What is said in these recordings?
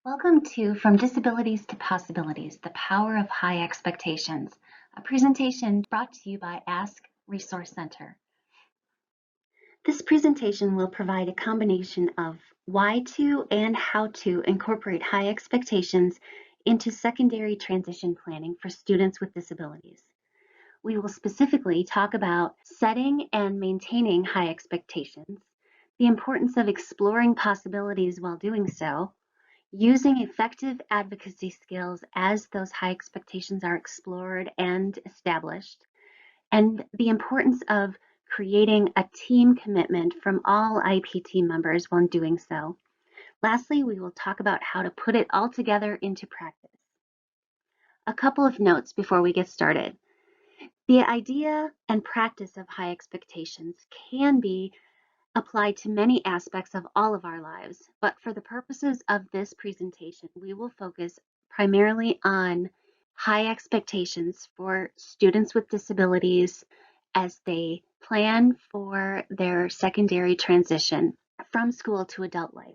Welcome to From Disabilities to Possibilities, The Power of High Expectations, a presentation brought to you by Ask Resource Center. This presentation will provide a combination of why to and how to incorporate high expectations into secondary transition planning for students with disabilities. We will specifically talk about setting and maintaining high expectations, the importance of exploring possibilities while doing so, using effective advocacy skills as those high expectations are explored and established, and the importance of creating a team commitment from all IPT members when doing so. Lastly, we will talk about how to put it all together into practice. A couple of notes before we get started. The idea and practice of high expectations can be applied to many aspects of all of our lives, but for the purposes of this presentation, we will focus primarily on high expectations for students with disabilities as they plan for their secondary transition from school to adult life.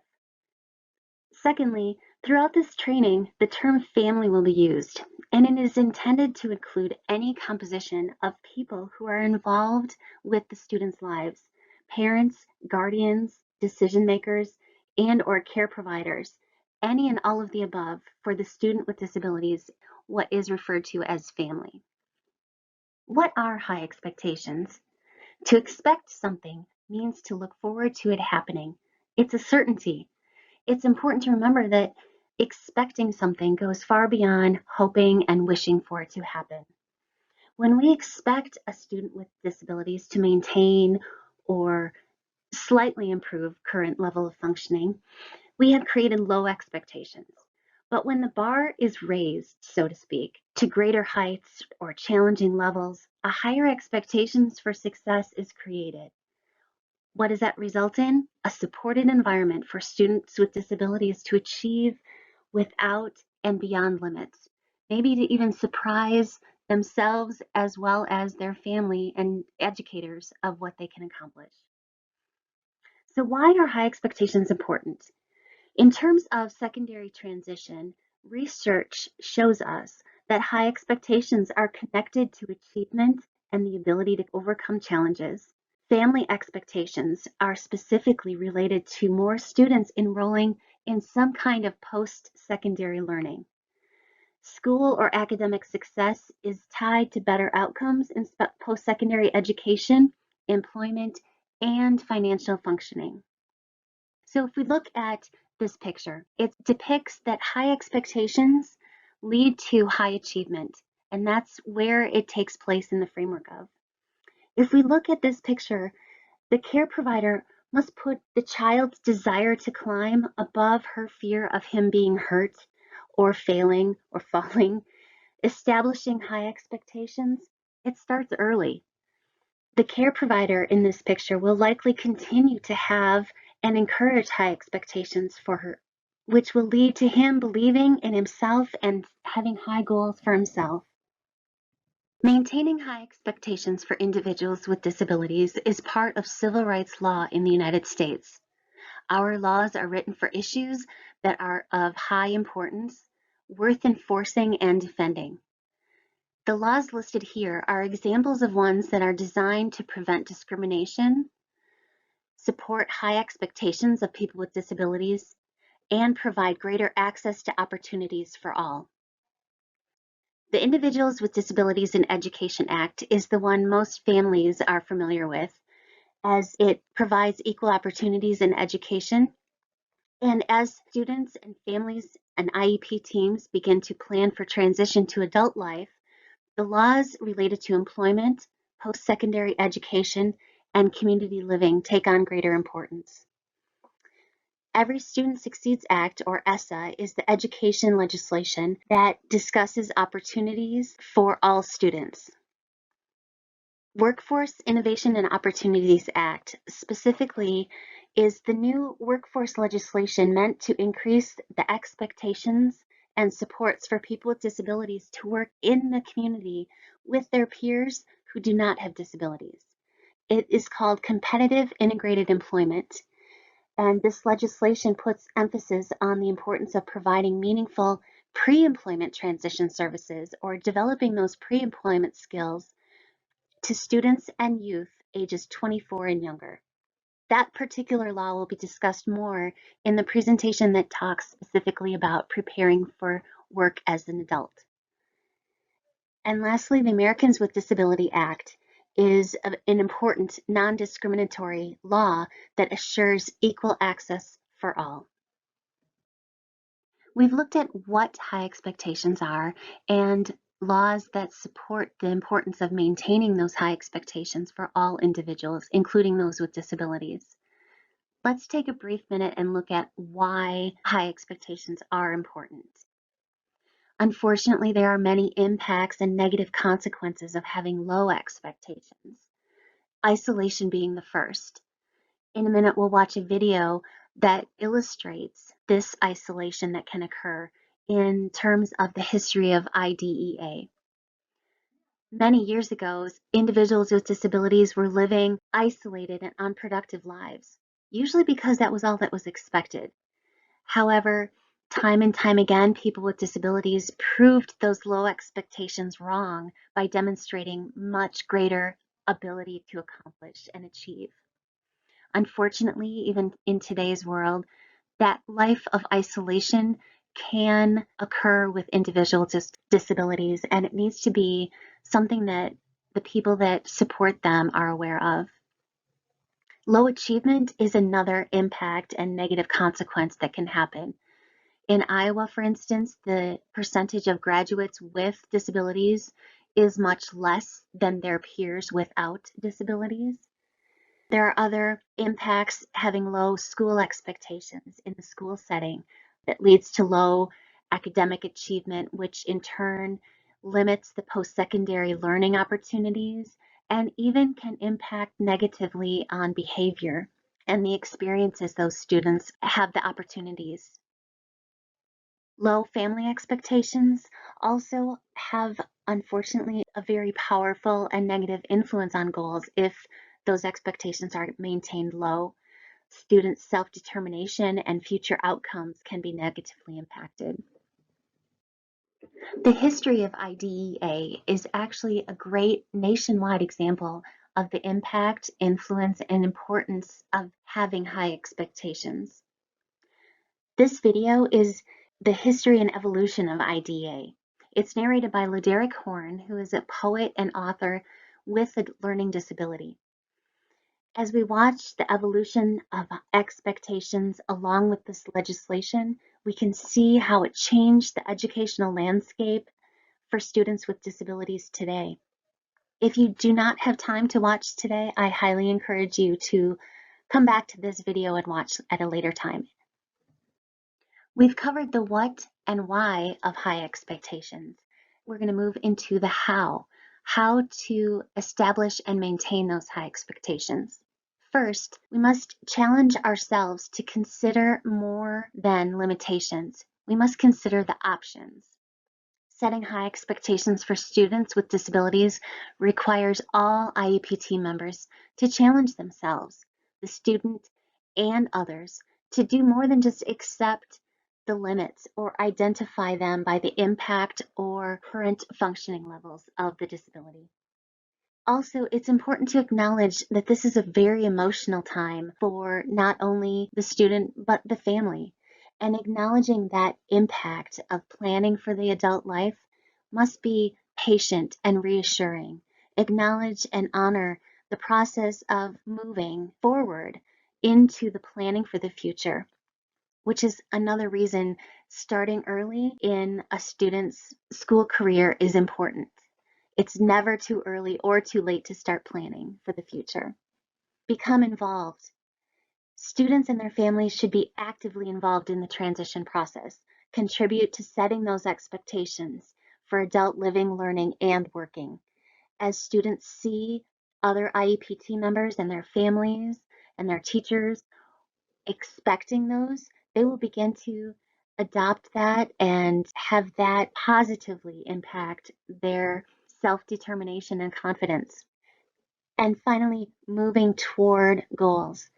Secondly, throughout this training, the term family will be used, and it is intended to include any composition of people who are involved with the students' lives: parents, guardians, decision makers, and/or care providers, any and all of the above for the student with disabilities, what is referred to as family. What are high expectations? To expect something means to look forward to it happening. It's a certainty. It's important to remember that expecting something goes far beyond hoping and wishing for it to happen. When we expect a student with disabilities to maintain or slightly improve current level of functioning, we have created low expectations. But when the bar is raised, so to speak, to greater heights or challenging levels, a higher expectations for success is created. What does that result in? A supported environment for students with disabilities to achieve without and beyond limits, maybe to even surprise themselves as well as their family and educators of what they can accomplish. So why are high expectations important? In terms of secondary transition, research shows us that high expectations are connected to achievement and the ability to overcome challenges. Family expectations are specifically related to more students enrolling in some kind of post-secondary learning. School or academic success is tied to better outcomes in post-secondary education, employment, and financial functioning. So if we look at this picture, it depicts that high expectations lead to high achievement, and that's where it takes place in the framework of. If we look at this picture, the care provider must put the child's desire to climb above her fear of him being hurt or failing or falling. Establishing high expectations, it starts early. The care provider in this picture will likely continue to have and encourage high expectations for her, which will lead to him believing in himself and having high goals for himself. Maintaining high expectations for individuals with disabilities is part of civil rights law in the United States. Our laws are written for issues that are of high importance, worth enforcing and defending. The laws listed here are examples of ones that are designed to prevent discrimination, support high expectations of people with disabilities, and provide greater access to opportunities for all. The Individuals with Disabilities in Education Act is the one most families are familiar with, as it provides equal opportunities in education. And as students and families and IEP teams begin to plan for transition to adult life, the laws related to employment, post-secondary education, and community living take on greater importance. Every Student Succeeds Act, or ESSA, is the education legislation that discusses opportunities for all students. Workforce Innovation and Opportunities Act specifically is the new workforce legislation meant to increase the expectations and supports for people with disabilities to work in the community with their peers who do not have disabilities. It is called Competitive Integrated Employment. And this legislation puts emphasis on the importance of providing meaningful pre-employment transition services or developing those pre-employment skills to students and youth ages 24 and younger. That particular law will be discussed more in the presentation that talks specifically about preparing for work as an adult. And lastly, the Americans with Disability Act is an important non-discriminatory law that assures equal access for all. We've looked at what high expectations are and laws that support the importance of maintaining those high expectations for all individuals, including those with disabilities. Let's take a brief minute and look at why high expectations are important. Unfortunately, there are many impacts and negative consequences of having low expectations, isolation being the first. In a minute, we'll watch a video that illustrates this isolation that can occur in terms of the history of IDEA. Many years ago, individuals with disabilities were living isolated and unproductive lives, usually because that was all that was expected. However, time and time again, people with disabilities proved those low expectations wrong by demonstrating much greater ability to accomplish and achieve. Unfortunately, even in today's world, that life of isolation can occur with individuals with disabilities, and it needs to be something that the people that support them are aware of. Low achievement is another impact and negative consequence that can happen. In Iowa, for instance, the percentage of graduates with disabilities is much less than their peers without disabilities. There are other impacts having low school expectations in the school setting that leads to low academic achievement, which in turn limits the post-secondary learning opportunities and even can impact negatively on behavior and the experiences those students have the opportunities. Low family expectations also have, unfortunately, a very powerful and negative influence on goals if those expectations are maintained low. Students' self-determination and future outcomes can be negatively impacted. The history of IDEA is actually a great nationwide example of the impact, influence, and importance of having high expectations. This video is the history and evolution of IDEA. It's narrated by Lederick Horn, who is a poet and author with a learning disability. As we watch the evolution of expectations along with this legislation, we can see how it changed the educational landscape for students with disabilities today. If you do not have time to watch today, I highly encourage you to come back to this video and watch at a later time. We've covered the what and why of high expectations. We're going to move into the how to establish and maintain those high expectations. First, we must challenge ourselves to consider more than limitations. We must consider the options. Setting high expectations for students with disabilities requires all IEP team members to challenge themselves, the student, and others to do more than just accept the limits or identify them by the impact or current functioning levels of the disability. Also, it's important to acknowledge that this is a very emotional time for not only the student, but the family. And acknowledging that impact of planning for the adult life must be patient and reassuring. Acknowledge and honor the process of moving forward into the planning for the future, which is another reason starting early in a student's school career is important. It's never too early or too late to start planning for the future. Become involved. Students and their families should be actively involved in the transition process. Contribute to setting those expectations for adult living, learning, and working. As students see other IEP team members and their families and their teachers expecting those, they will begin to adopt that and have that positively impact their self-determination and confidence. And finally, moving toward goals.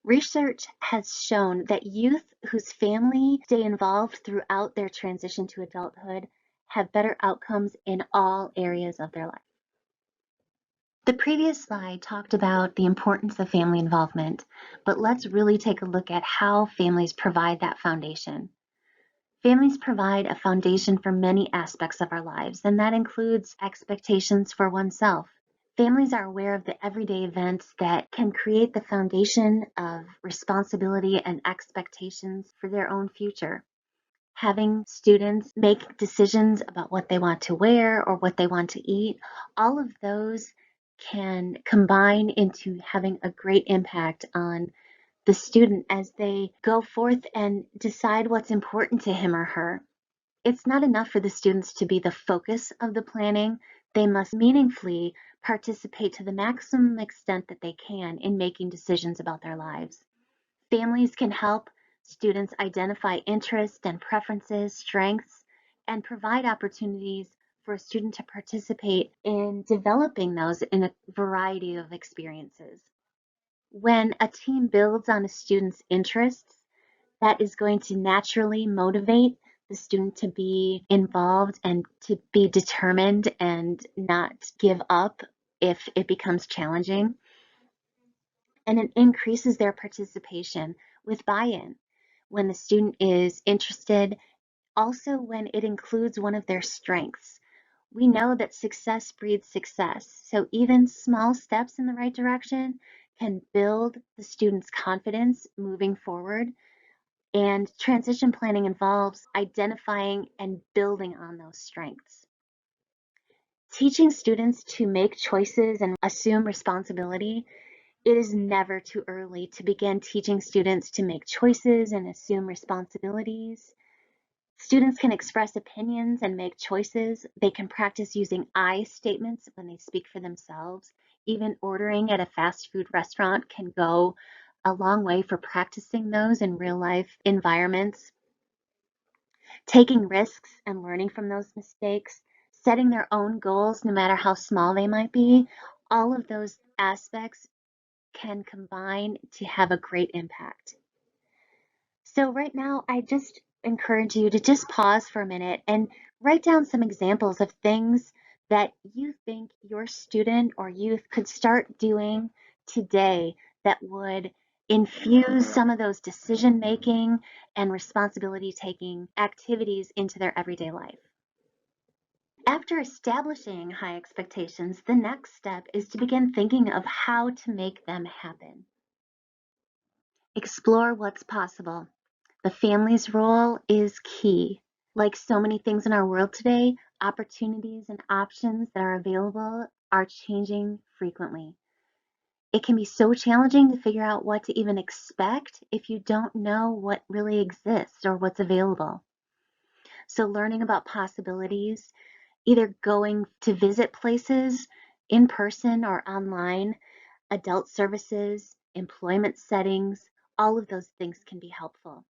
Research has shown that youth whose family stay involved throughout their transition to adulthood have better outcomes in all areas of their life. The previous slide talked about the importance of family involvement, but let's really take a look at how families provide that foundation. Families provide a foundation for many aspects of our lives, and that includes expectations for oneself. Families are aware of the everyday events that can create the foundation of responsibility and expectations for their own future. Having students make decisions about what they want to wear or what they want to eat, all of those can combine into having a great impact on the student as they go forth and decide what's important to him or her. It's not enough for the students to be the focus of the planning. They must meaningfully participate to the maximum extent that they can in making decisions about their lives. Families can help students identify interests and preferences, strengths, and provide opportunities for a student to participate in developing those in a variety of experiences. When a team builds on a student's interests, that is going to naturally motivate the student to be involved and to be determined and not give up if it becomes challenging. And it increases their participation with buy-in when the student is interested, also when it includes one of their strengths. We know that success breeds success, so even small steps in the right direction can build the student's confidence moving forward. And transition planning involves identifying and building on those strengths. Teaching students to make choices and assume responsibility. It is never too early to begin teaching students to make choices and assume responsibilities. Students can express opinions and make choices. They can practice using I statements when they speak for themselves. Even ordering at a fast food restaurant can go a long way for practicing those in real life environments. Taking risks and learning from those mistakes, setting their own goals no matter how small they might be, all of those aspects can combine to have a great impact. So right now, I just encourage you to just pause for a minute and write down some examples of things that you think your student or youth could start doing today that would infuse some of those decision-making and responsibility-taking activities into their everyday life. After establishing high expectations, the next step is to begin thinking of how to make them happen. Explore what's possible. The family's role is key. Like so many things in our world today, opportunities and options that are available are changing frequently. It can be so challenging to figure out what to even expect if you don't know what really exists or what's available. So learning about possibilities, either going to visit places in person or online, adult services, employment settings, all of those things can be helpful.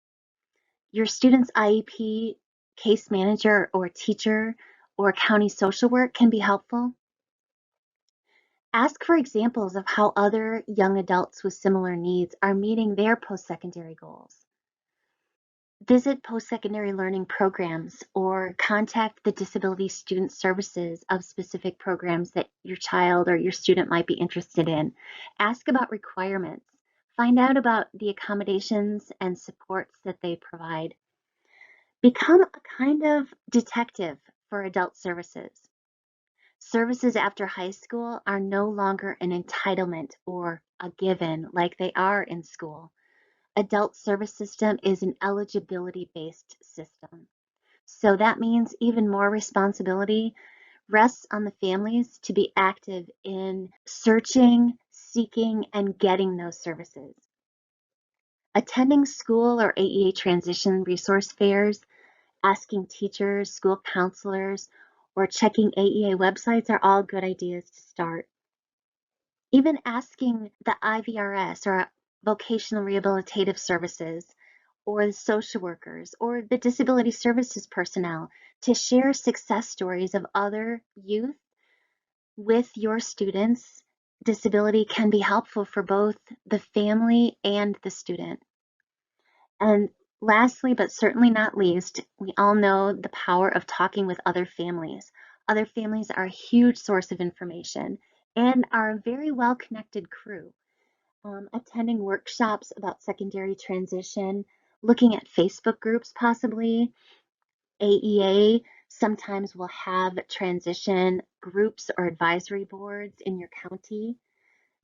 Your student's IEP, case manager or teacher, or county social work can be helpful. Ask for examples of how other young adults with similar needs are meeting their post-secondary goals. Visit post-secondary learning programs or contact the disability student services of specific programs that your child or your student might be interested in. Ask about requirements. Find out about the accommodations and supports that they provide. Become a kind of detective for adult services. Services after high school are no longer an entitlement or a given like they are in school. Adult service system is an eligibility-based system. So that means even more responsibility rests on the families to be active in searching, seeking, and getting those services. Attending school or AEA transition resource fairs, asking teachers, school counselors, or checking AEA websites are all good ideas to start. Even asking the IVRS or vocational rehabilitative services or the social workers or the disability services personnel to share success stories of other youth with your students disability can be helpful for both the family and the student. And lastly, but certainly not least, we all know the power of talking with other families. Other families are a huge source of information and are a very well-connected crew. Attending workshops about secondary transition, looking at Facebook groups possibly. AEA sometimes will have transition groups or advisory boards in your county.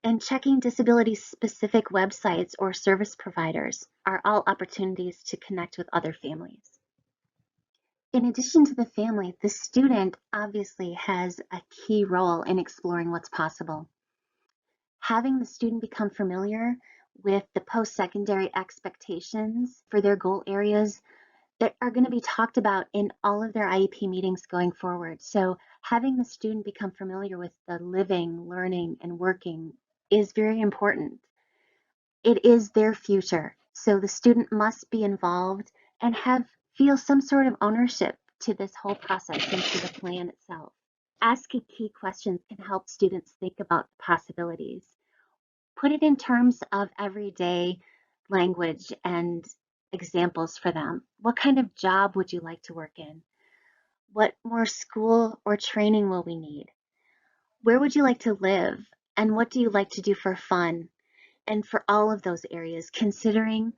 And checking disability-specific websites or service providers are all opportunities to connect with other families. In addition to the family, the student obviously has a key role in exploring what's possible. Having the student become familiar with the post-secondary expectations for their goal areas that are going to be talked about in all of their IEP meetings going forward. So having the student become familiar with the living, learning, and working is very important. It is their future, so the student must be involved and feel some sort of ownership to this whole process and to the plan itself. Asking key questions can help students think about possibilities. Put it in terms of everyday language and examples for them. What kind of job would you like to work in? What more school or training will we need? Where would you like to live? And what do you like to do for fun? And for all of those areas, considering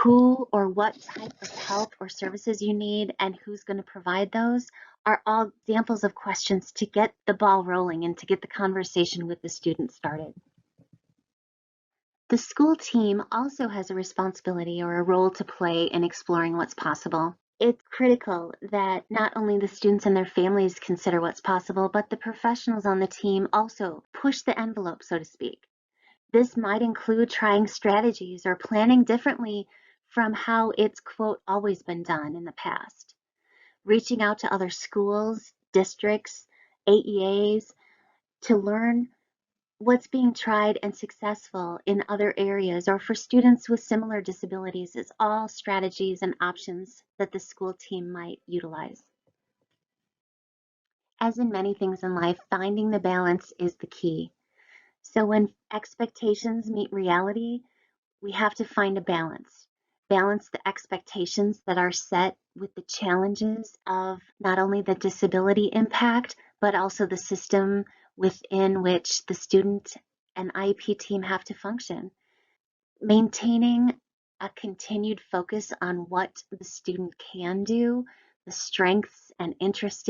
who or what type of help or services you need and who's going to provide those are all examples of questions to get the ball rolling and to get the conversation with the student started. The school team also has a responsibility or a role to play in exploring what's possible. It's critical that not only the students and their families consider what's possible, but the professionals on the team also push the envelope, so to speak. This might include trying strategies or planning differently from how it's, quote, always been done in the past. Reaching out to other schools, districts, AEAs to learn what's being tried and successful in other areas or for students with similar disabilities is all strategies and options that the school team might utilize. As in many things in life, finding the balance is the key. So when expectations meet reality, we have to find a balance. Balance the expectations that are set with the challenges of not only the disability impact, but also the system within which the student and IEP team have to function. Maintaining a continued focus on what the student can do, the strengths and interests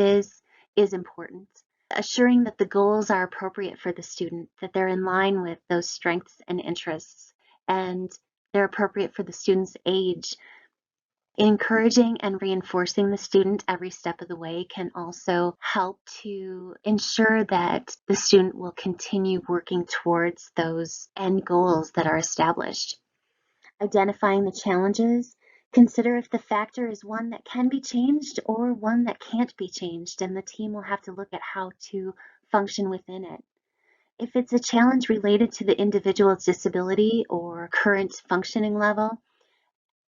is important. Assuring that the goals are appropriate for the student, that they're in line with those strengths and interests, and they're appropriate for the student's age. Encouraging and reinforcing the student every step of the way can also help to ensure that the student will continue working towards those end goals that are established. Identifying the challenges, consider if the factor is one that can be changed or one that can't be changed, and the team will have to look at how to function within it. If it's a challenge related to the individual's disability or current functioning level,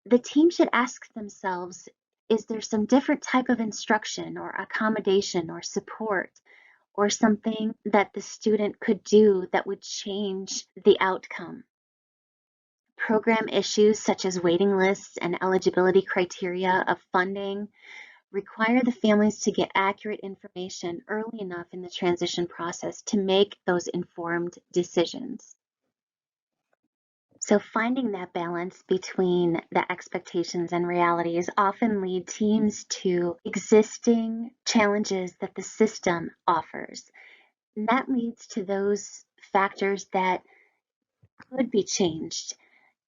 the team should ask themselves, is there some different type of instruction or accommodation or support or something that the student could do that would change the outcome? Program issues such as waiting lists and eligibility criteria of funding require the families to get accurate information early enough in the transition process to make those informed decisions. So finding that balance between the expectations and realities often lead teams to existing challenges that the system offers. And that leads to those factors that could be changed,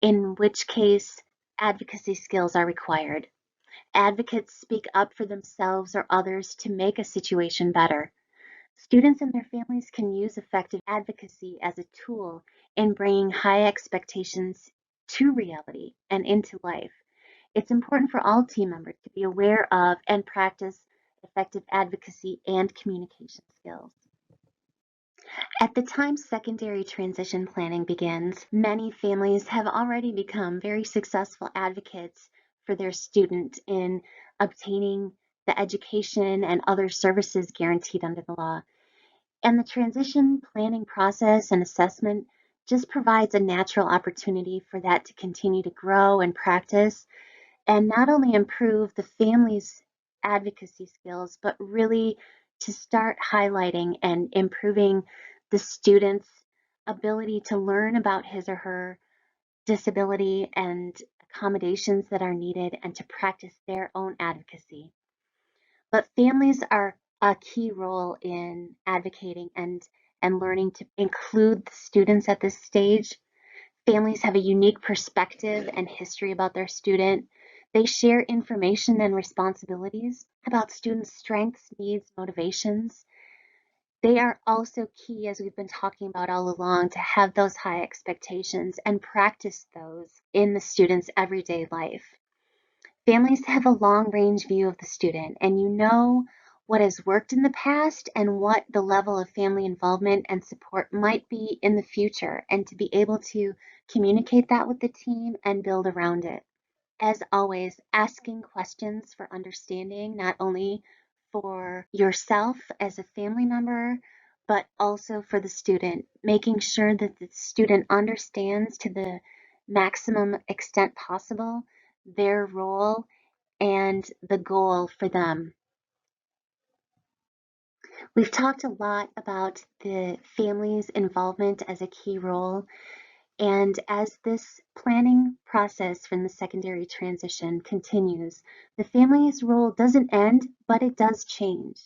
in which case advocacy skills are required. Advocates speak up for themselves or others to make a situation better. Students and their families can use effective advocacy as a tool in bringing high expectations to reality and into life. It's important for all team members to be aware of and practice effective advocacy and communication skills. At the time secondary transition planning begins, many families have already become very successful advocates for their student in obtaining the education and other services guaranteed under the law. And the transition planning process and assessment just provides a natural opportunity for that to continue to grow and practice and not only improve the family's advocacy skills, but really to start highlighting and improving the student's ability to learn about his or her disability and accommodations that are needed and to practice their own advocacy. But families are a key role in advocating and learning to include the students at this stage. Families have a unique perspective and history about their student. They share information and responsibilities about students' strengths, needs, motivations. They are also key, as we've been talking about all along, to have those high expectations and practice those in the student's everyday life. Families have a long range view of the student, and you know what has worked in the past and what the level of family involvement and support might be in the future, and to be able to communicate that with the team and build around it. As always, asking questions for understanding, not only for yourself as a family member, but also for the student, making sure that the student understands to the maximum extent possible their role and the goal for them. We've talked a lot about the family's involvement as a key role. And as this planning process from the secondary transition continues, the family's role doesn't end, but it does change.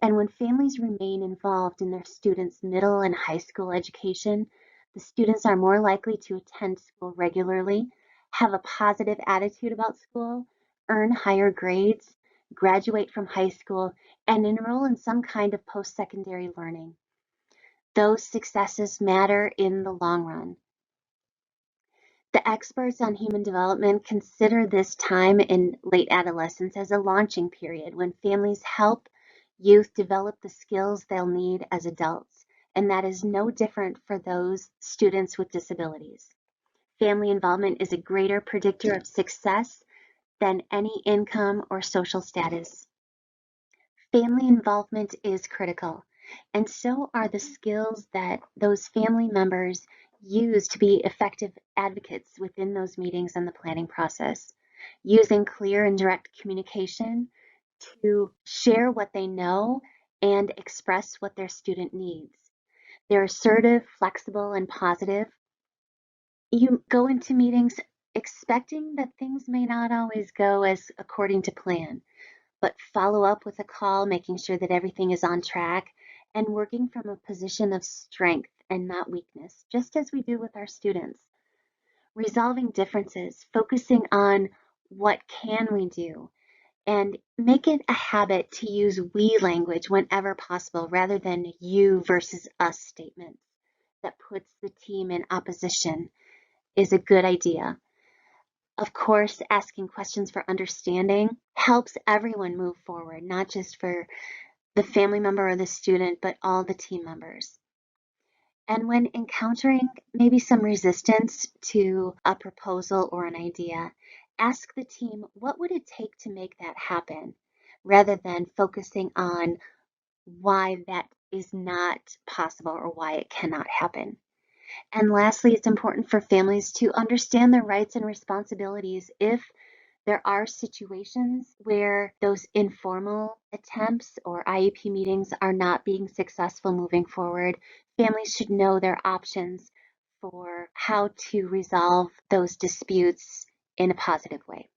And when families remain involved in their students' middle and high school education, the students are more likely to attend school regularly, have a positive attitude about school, earn higher grades, graduate from high school, and enroll in some kind of post-secondary learning. Those successes matter in the long run. The experts on human development consider this time in late adolescence as a launching period when families help youth develop the skills they'll need as adults, and that is no different for those students with disabilities. Family involvement is a greater predictor of success than any income or social status. Family involvement is critical, and so are the skills that those family members use to be effective advocates within those meetings and the planning process. Using clear and direct communication to share what they know and express what their student needs. They're assertive, flexible, and positive. You go into meetings expecting that things may not always go as according to plan, but follow up with a call, making sure that everything is on track, and working from a position of strength and not weakness, just as we do with our students. Resolving differences, focusing on what can we do, and make it a habit to use we language whenever possible rather than you versus us statements that puts the team in opposition is a good idea. Of course, asking questions for understanding helps everyone move forward, not just for the family member or the student, but all the team members. And when encountering maybe some resistance to a proposal or an idea, ask the team, what would it take to make that happen? Rather than focusing on why that is not possible or why it cannot happen. And lastly, it's important for families to understand their rights and responsibilities if there are situations where those informal attempts or IEP meetings are not being successful moving forward. Families should know their options for how to resolve those disputes in a positive way.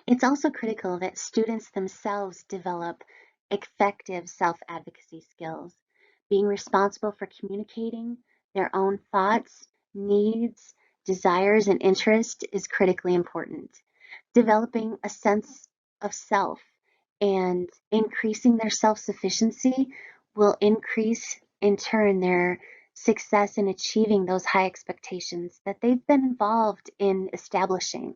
It's also critical that students themselves develop effective self-advocacy skills, being responsible for communicating their own thoughts, needs, desires, and interests is critically important. Developing a sense of self and increasing their self-sufficiency will increase, in turn, their success in achieving those high expectations that they've been involved in establishing.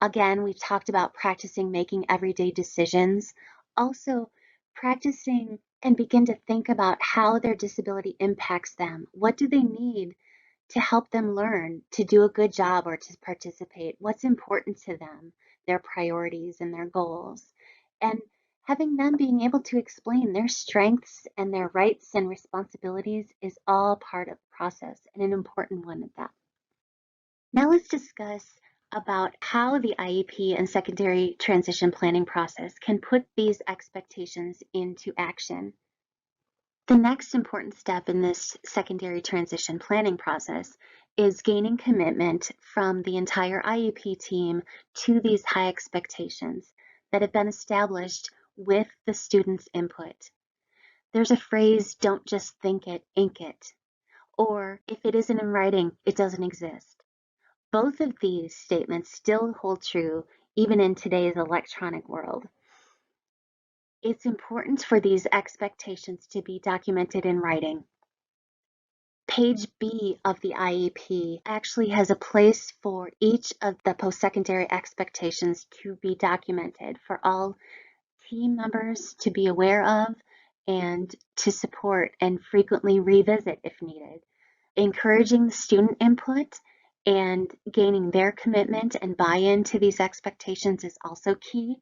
Again, we've talked about practicing making everyday decisions, also practicing and begin to think about how their disability impacts them. What do they need to help them learn to do a good job or to participate? What's important to them, their priorities and their goals? And Having them being able to explain their strengths and their rights and responsibilities is all part of the process, and an important one at that. Now let's discuss about how the IEP and secondary transition planning process can put these expectations into action. The next important step in this secondary transition planning process is gaining commitment from the entire IEP team to these high expectations that have been established with the student's input. There's a phrase, don't just think it, ink it. Or if it isn't in writing, it doesn't exist. Both of these statements still hold true even in today's electronic world. It's important for these expectations to be documented in writing. Page B of the IEP actually has a place for each of the post-secondary expectations to be documented for all team members to be aware of and to support and frequently revisit if needed. Encouraging the student input and gaining their commitment and buy-in to these expectations is also key.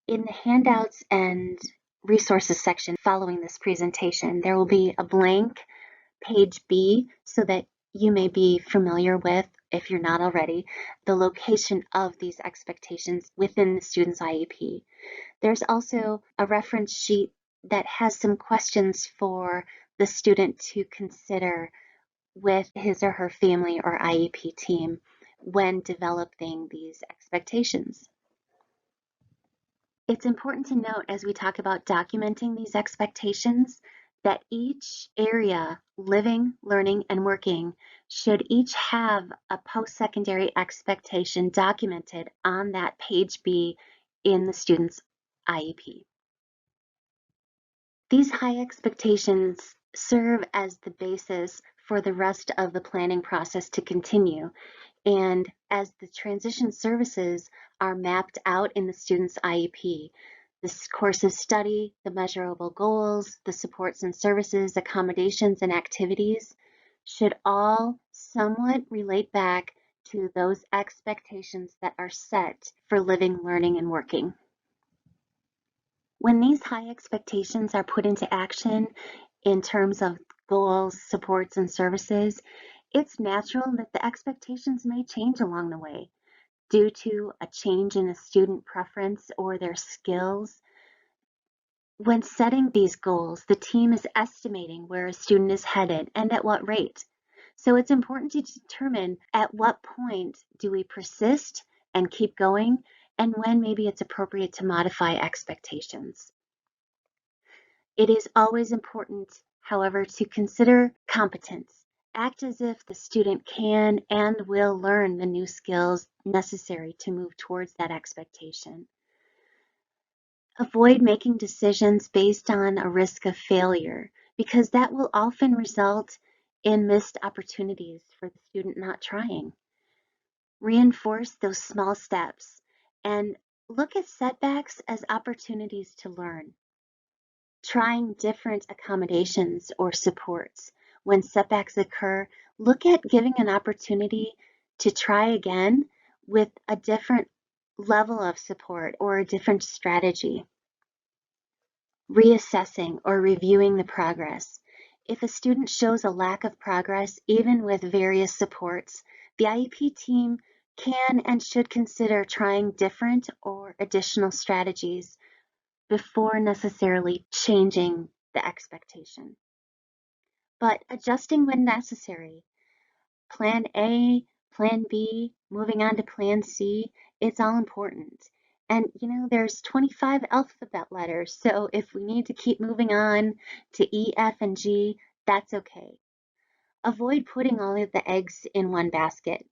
In the handouts and resources section following this presentation, there will be a blank page B so that you may be familiar with, if you're not already, the location of these expectations within the student's IEP. There's also a reference sheet that has some questions for the student to consider with his or her family or IEP team when developing these expectations. It's important to note as we talk about documenting these expectations that each area, living, learning, and working, should each have a post-secondary expectation documented on that page B in the student's IEP. These high expectations serve as the basis for the rest of the planning process to continue. And as the transition services are mapped out in the student's IEP, the course of study, the measurable goals, the supports and services, accommodations, and activities should all somewhat relate back to those expectations that are set for living, learning, and working. When these high expectations are put into action in terms of goals, supports, and services, it's natural that the expectations may change along the way due to a change in a student preference or their skills. When setting these goals, the team is estimating where a student is headed and at what rate. So it's important to determine at what point do we persist and keep going, and when maybe it's appropriate to modify expectations. It is always important, however, to consider competence. Act as if the student can and will learn the new skills necessary to move towards that expectation. Avoid making decisions based on a risk of failure, because that will often result in missed opportunities for the student not trying. Reinforce those small steps and look at setbacks as opportunities to learn. Trying different accommodations or supports. When setbacks occur, look at giving an opportunity to try again with a different level of support or a different strategy. Reassessing or reviewing the progress. If a student shows a lack of progress, even with various supports, the IEP team can and should consider trying different or additional strategies before necessarily changing the expectation. But adjusting when necessary. Plan A, Plan B, moving on to Plan C, it's all important. And there's 25 alphabet letters, so if we need to keep moving on to E, F, and G, that's okay. Avoid putting all of the eggs in one basket.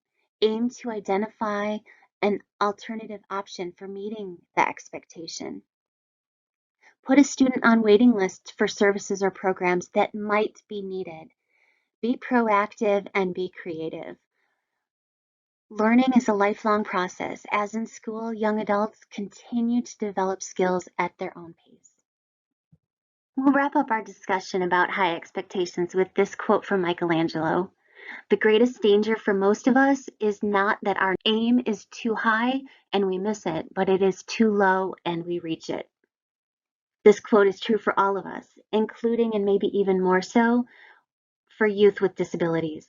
Aim to identify an alternative option for meeting the expectation. Put a student on waiting lists for services or programs that might be needed. Be proactive and be creative. Learning is a lifelong process. As in school, young adults continue to develop skills at their own pace. We'll wrap up our discussion about high expectations with this quote from Michelangelo. The greatest danger for most of us is not that our aim is too high and we miss it, but it is too low and we reach it. This quote is true for all of us, including and maybe even more so for youth with disabilities.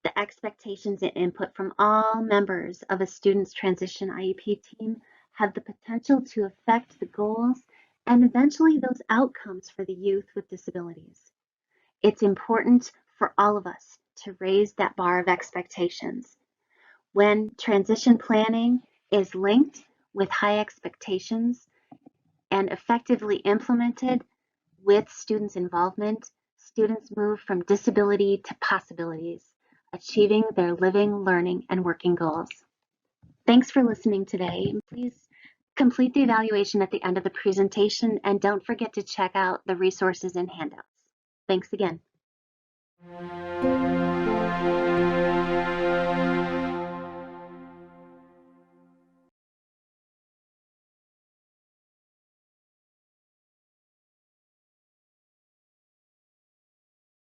The expectations and input from all members of a student's transition IEP team have the potential to affect the goals and eventually those outcomes for the youth with disabilities. It's important for all of us to raise that bar of expectations. When transition planning is linked with high expectations and effectively implemented with students' involvement, students move from disability to possibilities, achieving their living, learning, and working goals. Thanks for listening today. Please complete the evaluation at the end of the presentation and don't forget to check out the resources and handouts. Thanks again.